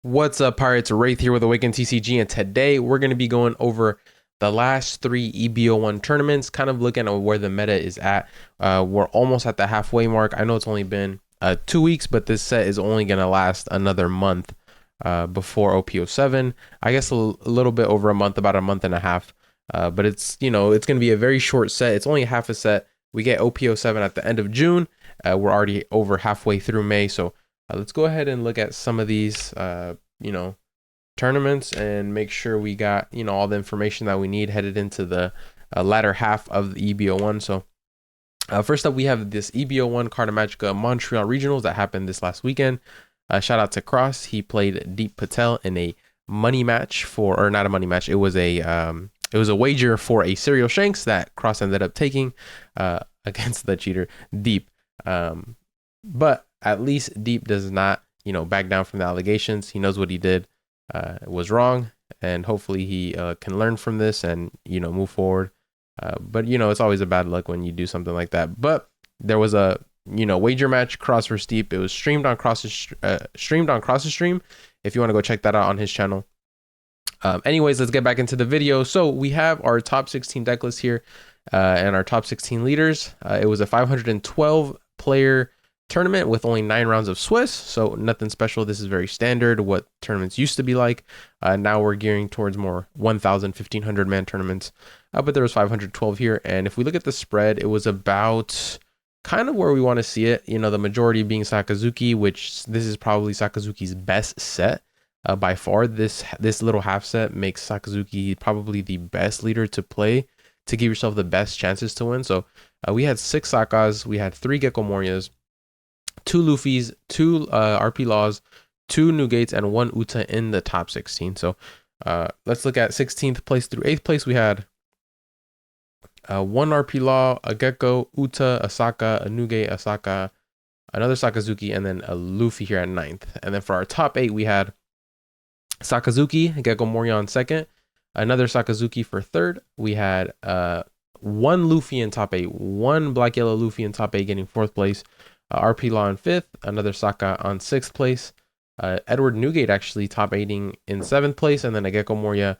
What's up, Pirates? Wraith here with Awaken TCG, and today we're going to be going over the last three EB01 tournaments, kind of looking at where the meta is at. We're almost at the halfway mark. I know it's only been 2 weeks, but this set is only going to last another month before OPO7. I guess a little bit over a month, about a month and a half. But it's going to be a very short set. It's only half a set. We get OPO7 at the end of June. We're already over halfway through May, so let's go ahead and look at some of these, tournaments and make sure we got, all the information that we need headed into the latter half of the EB01. So first up, we have this EB01 Carta Magica Montreal Regionals that happened this last weekend. Shout out to Cross. He played Deep Patel in a money match or not a money match. It was a wager for a Serial Shanks that Cross ended up taking against the cheater Deep. But at least Deep does not, back down from the allegations. He knows what he did was wrong, and hopefully he can learn from this and, move forward. But, it's always a bad luck when you do something like that. But there was a, wager match, Cross versus Deep. It was streamed on Cross's stream. If you want to go check that out on his channel. Anyways, let's get back into the video. So we have our top 16 deck list here and our top 16 leaders. It was a 512 player tournament with only 9 rounds of Swiss, so nothing special. This is very standard, what tournaments used to be like. Now we're gearing towards more 1,000, 1,500 man tournaments, but there was 512 here. And if we look at the spread, it was about kind of where we want to see it. The majority being Sakazuki, which this is probably Sakazuki's best set by far. This little half set makes Sakazuki probably the best leader to play to give yourself the best chances to win. So we had 6 Sakas, we had 3 Gecko Morias, 2 Luffys, 2 RP Laws, 2 Nugates, and 1 Uta in the top 16. So let's look at 16th place through 8th place. We had 1 RP Law, a Gecko, Uta, a Saka, a Nugate, a Saka, another Sakazuki, and then a Luffy here at 9th. And then for our top 8, we had Sakazuki, Gecko Moria on 2nd, another Sakazuki for 3rd. We had 1 Luffy in top 8, 1 Black Yellow Luffy in top 8 getting 4th place. RP Law in 5th, another Saka on 6th place. Edward Nugate actually top 8ing in 7th place, and then a Gecko Moria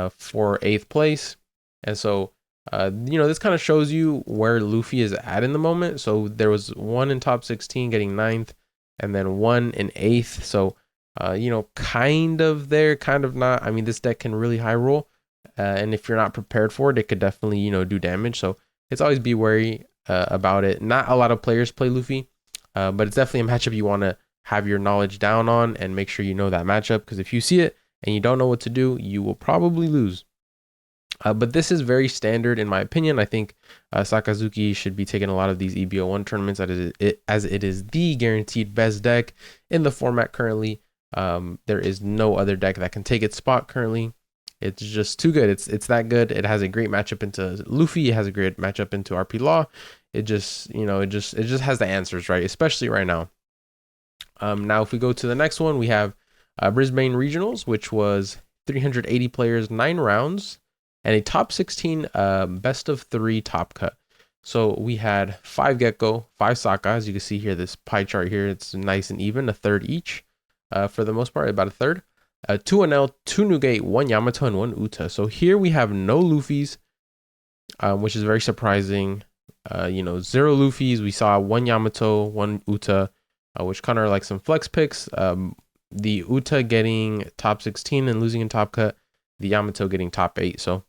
for 8th place. And so, this kind of shows you where Luffy is at in the moment. So there was 1 in top 16 getting 9th, and then 1 in 8th. So, kind of there, kind of not. I mean, this deck can really high roll, and if you're not prepared for it, it could definitely, do damage. So it's always be wary about it. Not a lot of players play Luffy, but it's definitely a matchup you want to have your knowledge down on and make sure you know that matchup, because if you see it and you don't know what to do, you will probably lose. But this is very standard in my opinion. I think Sakazuki should be taking a lot of these EB01 tournaments as it is the guaranteed best deck in the format currently. There is no other deck that can take its spot currently. It's just too good. It's that good. It has a great matchup into Luffy. It has a great matchup into RP Law. It just, it just has the answers, right? Especially right now. Now, if we go to the next one, we have Brisbane Regionals, which was 380 players, 9 rounds, and a top 16 best of 3 top cut. So we had 5 Gecko, 5 Saka. As you can see here, this pie chart here, it's nice and even, a third each. For the most part, about a third. 2 Enel, 2 Nugate, 1 Yamato, and 1 Uta. So here we have no Luffys, which is very surprising. 0 Luffys. We saw 1 Yamato, 1 Uta, which kind of are like some flex picks. The Uta getting top 16 and losing in top cut. The Yamato getting top 8. So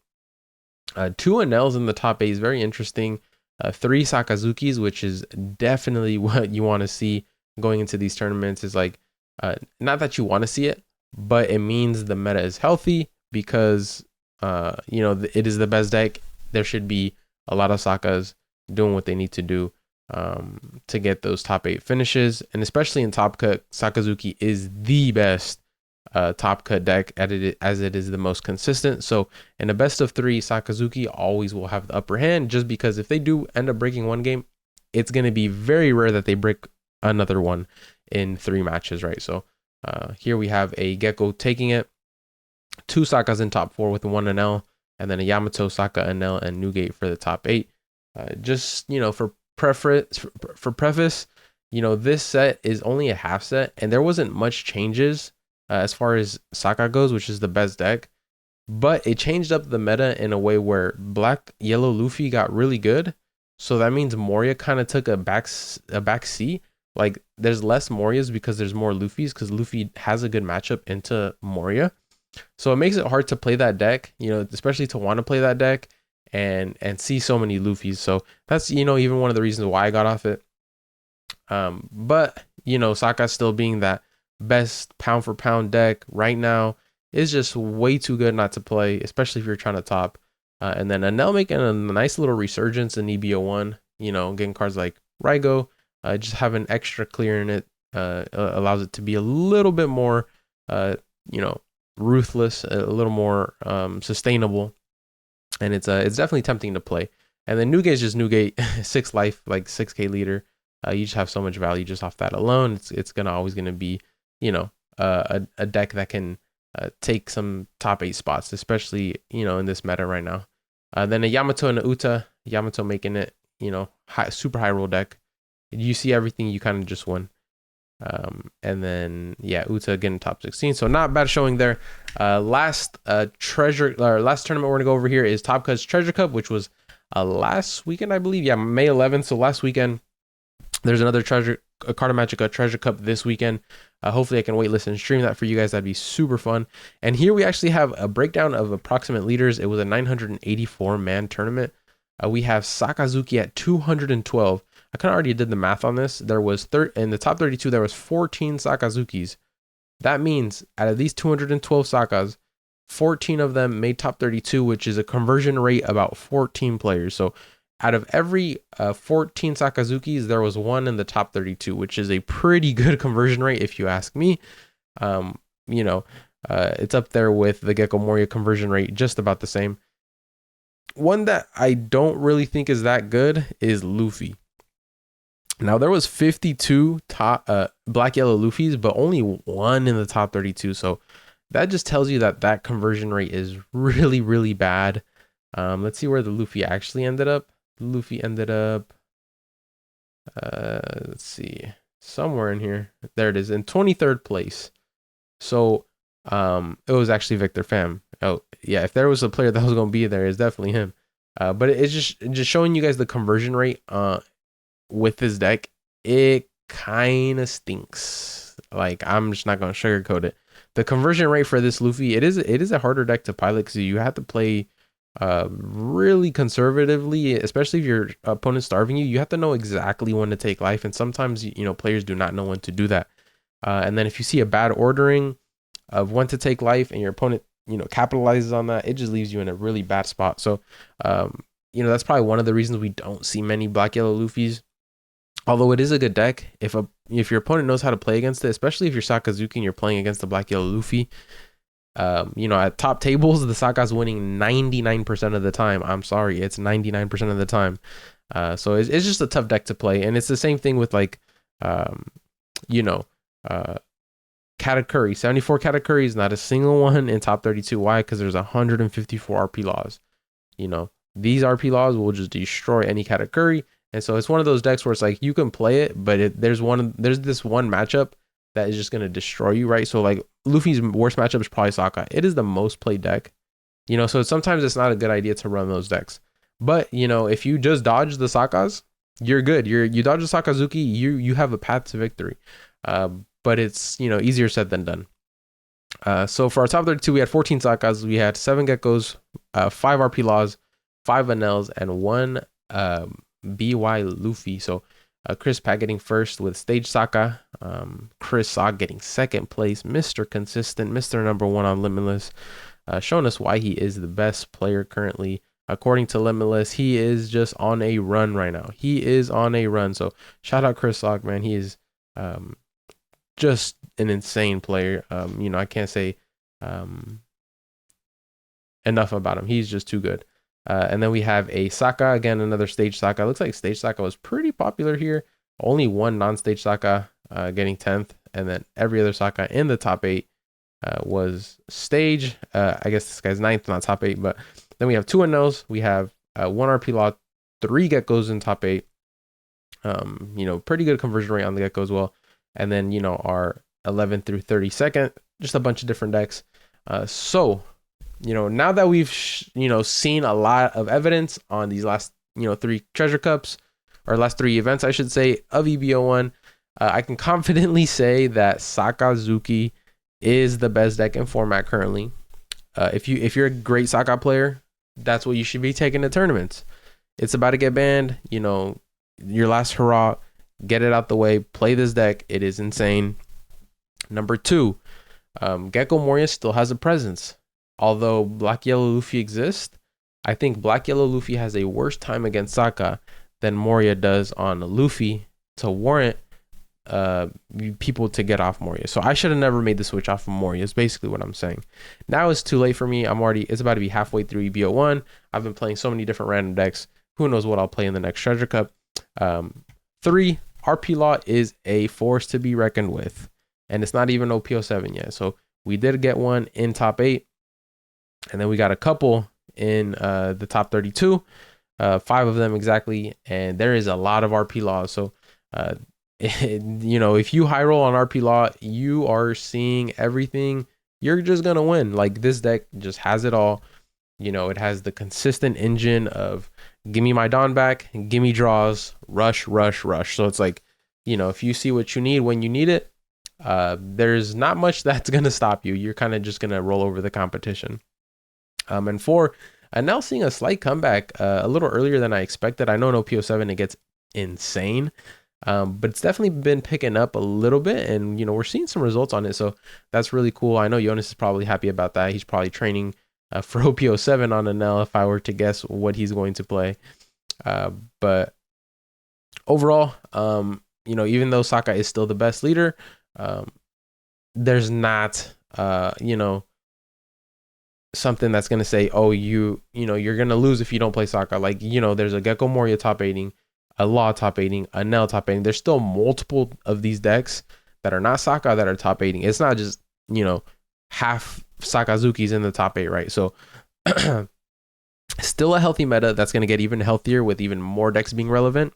2 Enels in the top 8 is very interesting. 3 Sakazukis, which is definitely what you want to see going into these tournaments. Is like, not that you want to see it, but it means the meta is healthy because, it is the best deck. There should be a lot of Sakas doing what they need to do to get those top 8 finishes. And especially in top cut, Sakazuki is the best top cut deck as it is the most consistent. So in a best of 3, Sakazuki always will have the upper hand, just because if they do end up breaking one game, it's going to be very rare that they break another one in 3 matches, right? So here we have a Gecko taking it, 2 Sakas in top 4 with 1 Enel, and then a Yamato, Saka, Enel, and Nugate for the top 8. Just, for preface, this set is only a half set, and there wasn't much changes as far as Sokka goes, which is the best deck. But it changed up the meta in a way where Black Yellow Luffy got really good. So that means Moria kind of took a back seat. Like there's less Morias because there's more Luffys, because Luffy has a good matchup into Moria. So it makes it hard to play that deck, you know, especially to want to play that deck and see so many Luffys. So that's, you know, even one of the reasons why I got off it. But you know, Sokka still being that best pound for pound deck right now is just way too good not to play, especially if you're trying to top. And then Anel making a nice little resurgence in EB01, you know, getting cards like Raigo, just having extra clear in it allows it to be a little bit more, you know, ruthless, a little more sustainable, and it's definitely tempting to play. And then Nugate is just Nugate, 6 life, like 6k leader. You just have so much value just off that alone. It's always gonna be, you know, a deck that can take some top 8 spots, especially, you know, in this meta right now. Then a Yamato and a Uta. Yamato making it, you know, super high roll deck. You see everything, you kind of just win. And then yeah, Uta getting top 16, so not bad showing there. Last tournament we're gonna go over here is Top Cut's Treasure Cup, which was last weekend, I believe. Yeah, May 11th. So last weekend. There's another Carta Magica Treasure Cup this weekend. Hopefully I can waitlist and stream that for you guys. That'd be super fun. And here we actually have a breakdown of approximate leaders. It was a 984 man tournament. We have Sakazuki at 212. I kind of already did the math on this. There was in the top 32, there was 14 Sakazukis. That means out of these 212 Sakas, 14 of them made top 32, which is a conversion rate about 14 players. So out of every 14 Sakazukis, there was one in the top 32, which is a pretty good conversion rate, if you ask me. You know, it's up there with the Gecko Moria conversion rate, just about the same. One that I don't really think is that good is Luffy. Now, there was 52 top Black Yellow Luffys, but only one in the top 32. So that just tells you that that conversion rate is really, really bad. Let's see where the Luffy actually ended up. Luffy ended up, let's see, somewhere in here. There it is, in 23rd place. So it was actually Victor Pham. Oh yeah, if there was a player that was going to be there, it's definitely him. But it's just showing you guys the conversion rate with this deck. It kind of stinks. Like, I'm just not going to sugarcoat it. The conversion rate for this Luffy, it is a harder deck to pilot, because you have to play really conservatively, especially if your opponent's starving you. You have to know exactly when to take life, and sometimes, you know, players do not know when to do that. And then if you see a bad ordering of when to take life and your opponent, you know, capitalizes on that, it just leaves you in a really bad spot. So you know, that's probably one of the reasons we don't see many Black Yellow Luffys, although it is a good deck if your opponent knows how to play against it, especially if you're Sakazuki and you're playing against the Black Yellow Luffy. You know, at top tables, the Sokka's winning 99% of the time. I'm sorry, it's 99% of the time. So it's just a tough deck to play. And it's the same thing with, like, you know, Katakuri. 74 Katakuris, not a single one in top 32. Why? Because there's 154 RP laws. You know, these RP laws will just destroy any Katakuri. And so it's one of those decks where it's like, you can play it, but there's this one matchup that is just going to destroy you, right? So, like, Luffy's worst matchup is probably Sokka. It is the most played deck, you know, so sometimes it's not a good idea to run those decks. But, you know, if you just dodge the Sokkas, you're good. You dodge the Sakazuki, you have a path to victory. But it's, you know, easier said than done. So for our top 32, we had 14 Sokkas, we had 7 Geckos, 5 RP Laws, 5 Anels, and 1 BY Luffy. So Chris Pat getting first with Stage Sokka. Chris Sog getting second place. Mr. Consistent, Mr. Number 1 on Limitless, showing us why he is the best player currently. According to Limitless, he is just on a run right now. He is on a run. So shout out Chris Sog, man. He is just an insane player. You know, I can't say enough about him. He's just too good. And then we have a Sokka, again, another Stage Sokka. Looks like Stage Sokka was pretty popular here. Only one non-Stage Sokka getting 10th. And then every other Sokka in the top 8 was Stage. I guess this guy's 9th, not top 8. But then we have 2 Unknowns. We have 1 RP Law, 3 Geckos in top 8. You know, pretty good conversion rate on the Gecko as well. And then, you know, our 11th through 32nd just a bunch of different decks. So, now that we've, seen a lot of evidence on these last, 3 treasure cups, or last 3 events, I should say, of EB01, I can confidently say that Sakazuki is the best deck in format currently. If you're a great Saka player, that's what you should be taking to tournaments. It's about to get banned, your last hurrah, get it out the way, play this deck. It is insane. Number 2, Gecko Moria still has a presence. Although Black Yellow Luffy exists, I think Black Yellow Luffy has a worse time against Saka than Moria does on Luffy to warrant people to get off Moria. So I should have never made the switch off of Moria, is basically what I'm saying. Now it's too late for me. It's about to be halfway through EB01. I've been playing so many different random decks. Who knows what I'll play in the next treasure cup. 3, RP Law is a force to be reckoned with. And it's not even OP07 yet. So we did get one in top 8. And then we got a couple in the top 32. 5 of them exactly. And there is a lot of RP Laws. So, if you high roll on RP Law, you are seeing everything. You're just going to win. Like, this deck just has it all. It has the consistent engine of give me my Dawn back, give me draws, rush, rush, rush. So it's like, if you see what you need when you need it, there's not much that's going to stop you. You're kind of just going to roll over the competition. And 4, now seeing a slight comeback a little earlier than I expected. I know in OP07 it gets insane, but it's definitely been picking up a little bit, and we're seeing some results on it. So that's really cool. I know Jonas is probably happy about that. He's probably training for OP07 on Enel if I were to guess what he's going to play. But overall, even though Saka is still the best leader, there's not, something that's going to say, oh, you're going to lose if you don't play Saka. Like, there's a Gecko Moria top 8ing, a Law top 8ing, a Nell top 8ing. There's still multiple of these decks that are not Saka that are top 8ing. It's not just, half Sakazuki's in the top 8, right? So still a healthy meta that's going to get even healthier with even more decks being relevant.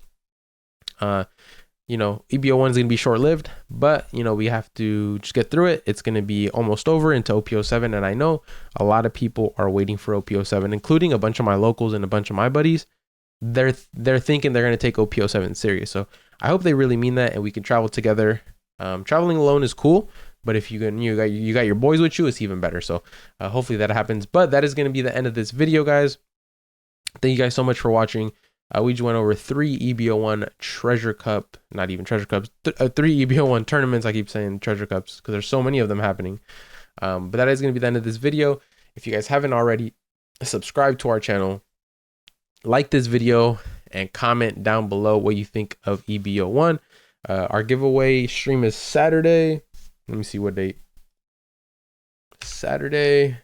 EB01 is going to be short-lived, but, we have to just get through it. It's going to be almost over into OP07, and I know a lot of people are waiting for OP07, including a bunch of my locals and a bunch of my buddies. They're thinking they're going to take OP07 serious, so I hope they really mean that, and we can travel together. Traveling alone is cool, but if you got your boys with you, it's even better. So hopefully that happens. But that is going to be the end of this video, guys. Thank you guys so much for watching. We just went over 3 EB01 treasure cup, not even treasure cups, 3 EB01 tournaments. I keep saying treasure cups because there's so many of them happening. But that is going to be the end of this video. If you guys haven't already, subscribe to our channel, like this video, and comment down below what you think of EB01. Our giveaway stream is Saturday. Let me see what date. Saturday,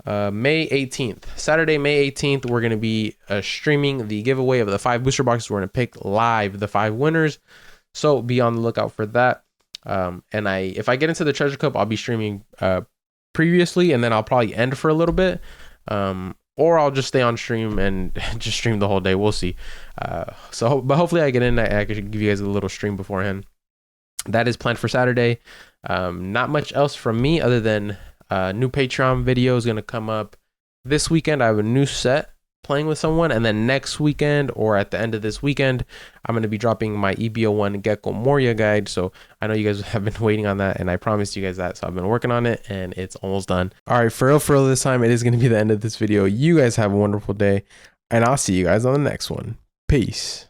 May 18th. Saturday, May 18th, we're going to be streaming the giveaway of the 5 booster boxes. We're going to pick live the 5 winners. So be on the lookout for that. And if I get into the treasure cup, I'll be streaming previously, and then I'll probably end for a little bit. Or I'll just stay on stream and just stream the whole day. We'll see. But hopefully I get in. I can give you guys a little stream beforehand. That is planned for Saturday. Not much else from me other than new Patreon video is going to come up this weekend. I have a new set playing with someone, and then next weekend or at the end of this weekend, I'm going to be dropping my EB01 Gecko Moria guide. So I know you guys have been waiting on that, and I promised you guys that. So I've been working on it, and it's almost done. All right, for real this time, it is going to be the end of this video. You guys have a wonderful day, and I'll see you guys on the next one. Peace.